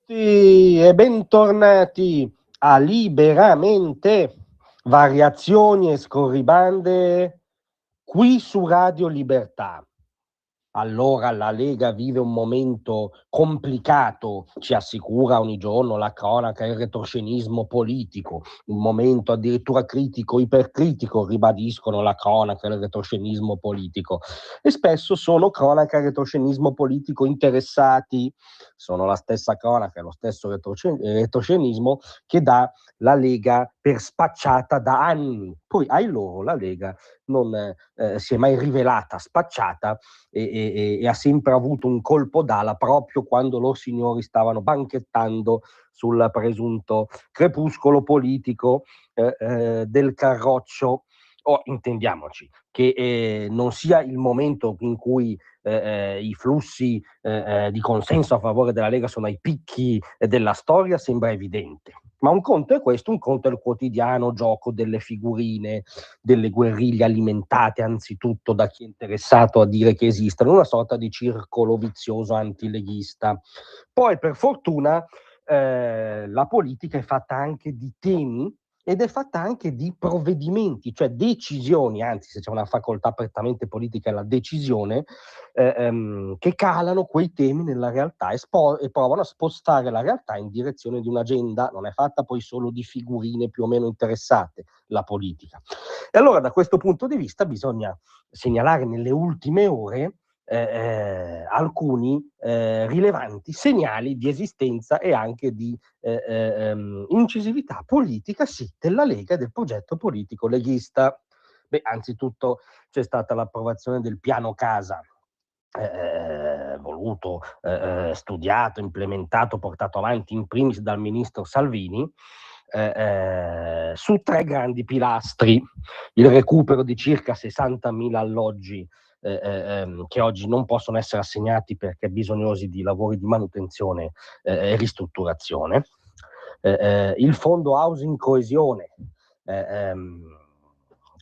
tutti e bentornati a Liberamente, variazioni e scorribande qui su Radio Libertà. Allora la Lega vive un momento complicato, ci assicura ogni giorno la cronaca e il retroscenismo politico, un momento addirittura critico, ipercritico, ribadiscono la cronaca e il retroscenismo politico, e spesso sono cronaca e retroscenismo politico interessati, sono la stessa cronaca e lo stesso retroscenismo che dà la Lega per spacciata da anni. Poi ai loro la Lega non si è mai rivelata spacciata e ha sempre avuto un colpo d'ala proprio quando loro signori stavano banchettando sul presunto crepuscolo politico del Carroccio. Intendiamoci, che non sia il momento in cui i flussi di consenso a favore della Lega sono ai picchi della storia sembra evidente. Ma un conto è questo, un conto è il quotidiano gioco delle figurine, delle guerriglie alimentate anzitutto da chi è interessato a dire che esistono, una sorta di circolo vizioso antileghista. Poi per fortuna la politica è fatta anche di temi ed è fatta anche di provvedimenti, cioè decisioni, anzi se c'è una facoltà prettamente politica è la decisione, che calano quei temi nella realtà e provano a spostare la realtà in direzione di un'agenda. Non è fatta poi solo di figurine più o meno interessate la politica. E allora da questo punto di vista bisogna segnalare nelle ultime ore alcuni rilevanti segnali di esistenza e anche di incisività politica, sì, della Lega e del progetto politico leghista. Beh, anzitutto c'è stata l'approvazione del piano casa, voluto, studiato, implementato, portato avanti in primis dal ministro Salvini, su 3 grandi pilastri: il recupero di circa 60.000 alloggi che oggi non possono essere assegnati perché bisognosi di lavori di manutenzione e ristrutturazione, il fondo housing coesione,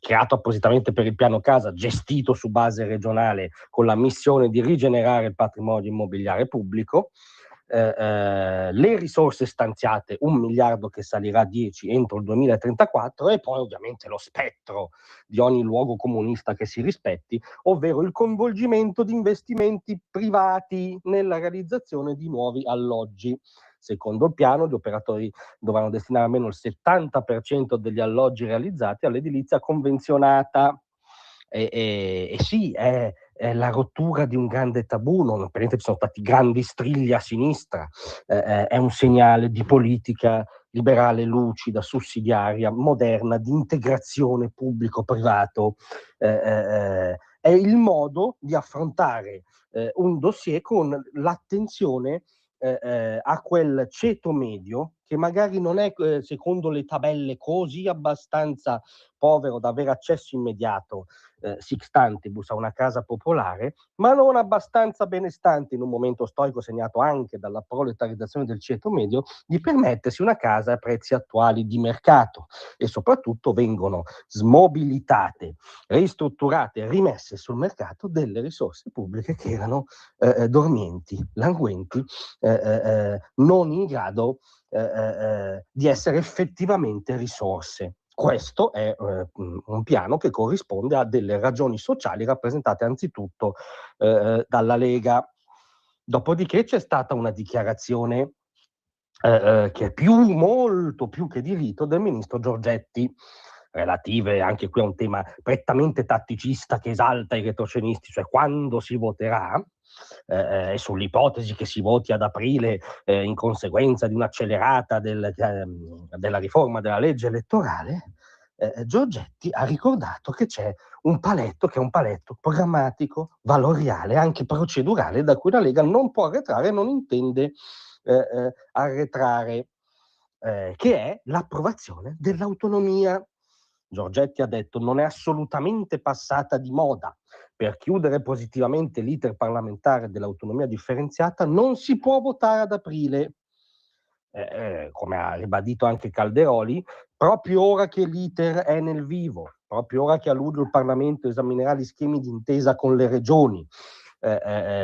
creato appositamente per il piano casa, gestito su base regionale con la missione di rigenerare il patrimonio immobiliare pubblico, le risorse stanziate, 1 miliardo che salirà a 10 entro il 2034, e poi ovviamente lo spettro di ogni luogo comunista che si rispetti, ovvero il coinvolgimento di investimenti privati nella realizzazione di nuovi alloggi. Secondo il piano, gli operatori dovranno destinare almeno il 70% degli alloggi realizzati all'edilizia convenzionata. E sì, è la rottura di un grande tabù, non ci sono stati grandi strilli a sinistra, è un segnale di politica liberale lucida, sussidiaria, moderna, di integrazione pubblico-privato, è il modo di affrontare un dossier con l'attenzione a quel ceto medio che magari non è secondo le tabelle così abbastanza povero da avere accesso immediato sic stantibus a una casa popolare, ma non abbastanza benestante in un momento storico segnato anche dalla proletarizzazione del ceto medio di permettersi una casa a prezzi attuali di mercato, e soprattutto vengono smobilitate, ristrutturate, rimesse sul mercato delle risorse pubbliche che erano dormienti, languenti, non in grado di essere effettivamente risorse. Questo è un piano che corrisponde a delle ragioni sociali rappresentate anzitutto dalla Lega. Dopodiché c'è stata una dichiarazione che è molto più che di rito, del ministro Giorgetti, relative anche qui a un tema prettamente tatticista che esalta i retroscenisti, cioè quando si voterà, e sull'ipotesi che si voti ad aprile in conseguenza di un'accelerata della riforma della legge elettorale. Giorgetti ha ricordato che c'è un paletto che è un paletto programmatico, valoriale, anche procedurale, da cui la Lega non può arretrare e non intende arretrare, che è l'approvazione dell'autonomia. Giorgetti ha detto: non è assolutamente passata di moda. Per chiudere positivamente l'iter parlamentare dell'autonomia differenziata non si può votare ad aprile. Come ha ribadito anche Calderoli, proprio ora che l'iter è nel vivo, proprio ora che a luglio il Parlamento esaminerà gli schemi di intesa con le regioni,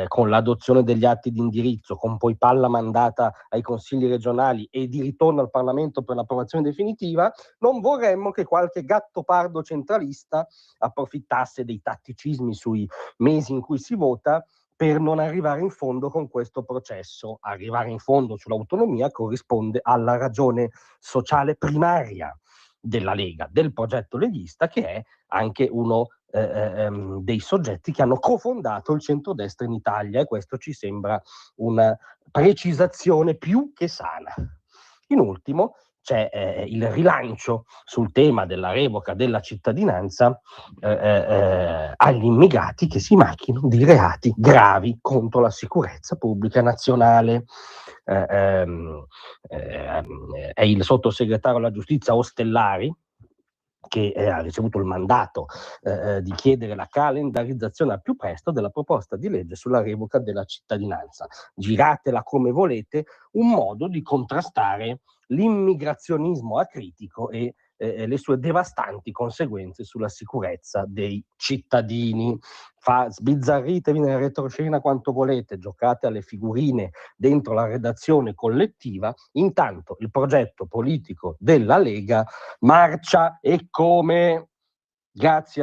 con l'adozione degli atti di indirizzo, con poi palla mandata ai consigli regionali e di ritorno al Parlamento per l'approvazione definitiva, non vorremmo che qualche gattopardo centralista approfittasse dei tatticismi sui mesi in cui si vota per non arrivare in fondo con questo processo. Arrivare in fondo sull'autonomia corrisponde alla ragione sociale primaria della Lega, del progetto leghista, che è anche uno dei soggetti che hanno cofondato il centrodestra in Italia, e questo ci sembra una precisazione più che sana. In ultimo c'è il rilancio sul tema della revoca della cittadinanza agli immigrati che si macchiano di reati gravi contro la sicurezza pubblica nazionale. È il sottosegretario alla giustizia Ostellari che ha ricevuto il mandato di chiedere la calendarizzazione al più presto della proposta di legge sulla revoca della cittadinanza. Giratela come volete, un modo di contrastare l'immigrazionismo acritico e le sue devastanti conseguenze sulla sicurezza dei cittadini. Sbizzarritevi nella retroscena quanto volete, giocate alle figurine dentro la redazione collettiva, intanto il progetto politico della Lega marcia e come. Grazie.